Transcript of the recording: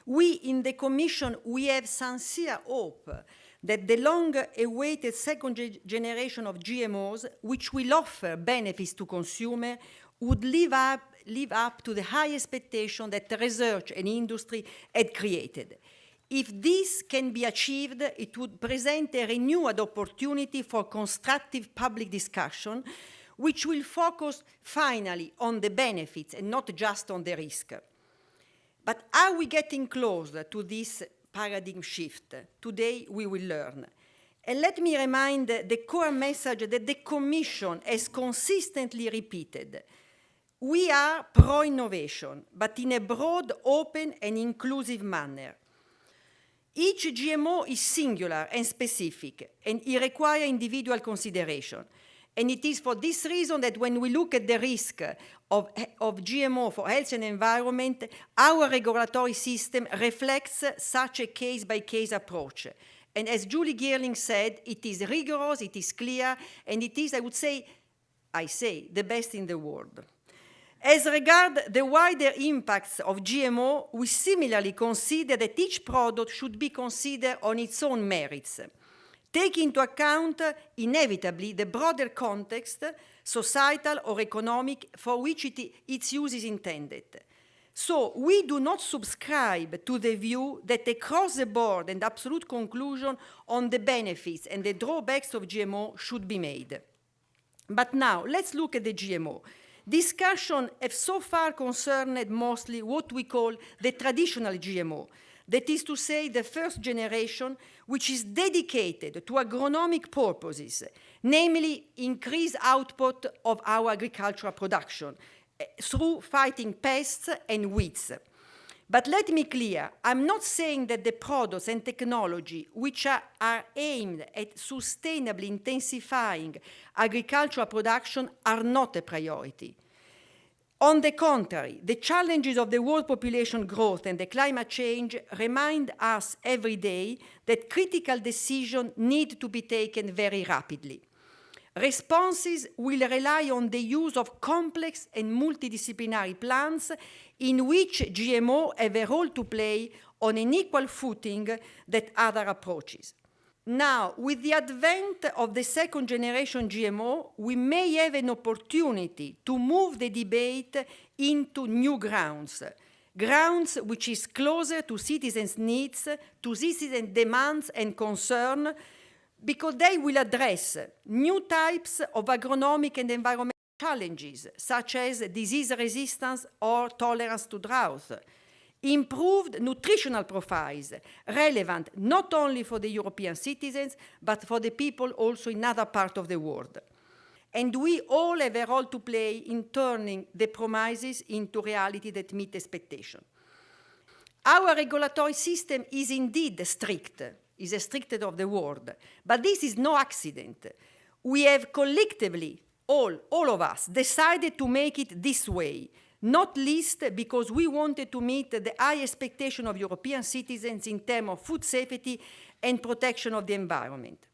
We in the Commission, we have sincere hope that the long-awaited second generation of GMOs, which will offer benefits to consumers, would live up to the high expectation that the research and industry had created. If this can be achieved, it would present a renewed opportunity for constructive public discussion, which will focus finally on the benefits and not just on the risk. But are we getting closer to this paradigm shift? Today we will learn. And let me remind the core message that the Commission has consistently repeated. We are pro-innovation, but in a broad, open, and inclusive manner. Each GMO is singular and specific, and it requires individual consideration. And it is for this reason that when we look at the risk of GMO for health and environment, our regulatory system reflects such a case-by-case approach. And as Julie Girling said, it is rigorous, it is clear, and it is, I say, the best in the world. As regards the wider impacts of GMO, we similarly consider that each product should be considered on its own merits, take into account, inevitably, the broader context, societal or economic, for which its use is intended. So we do not subscribe to the view that across the board and absolute conclusion on the benefits and the drawbacks of GMO should be made. But now, let's look at the GMO. Discussion have so far concerned mostly what we call the traditional GMO, that is to say, the first generation, which is dedicated to agronomic purposes, namely increased output of our agricultural production through fighting pests and weeds. But let me be clear, I'm not saying that the products and technology which are aimed at sustainably intensifying agricultural production are not a priority. On the contrary, the challenges of the world population growth and the climate change remind us every day that critical decisions need to be taken very rapidly. Responses will rely on the use of complex and multidisciplinary plans in which GMO have a role to play on an equal footing that other approaches. Now, with the advent of the second generation GMO, we may have an opportunity to move the debate into new grounds which is closer to citizens' needs, to citizens' demands and concerns, because they will address new types of agronomic and environmental challenges, such as disease resistance or tolerance to drought, improved nutritional profiles, relevant not only for the European citizens, but for the people also in other parts of the world. And we all have a role to play in turning the promises into reality that meet expectation. Our regulatory system is indeed strict, is the strictest of the world, but this is no accident. We have collectively, all of us, decided to make it this way, not least because we wanted to meet the high expectation of European citizens in terms of food safety and protection of the environment.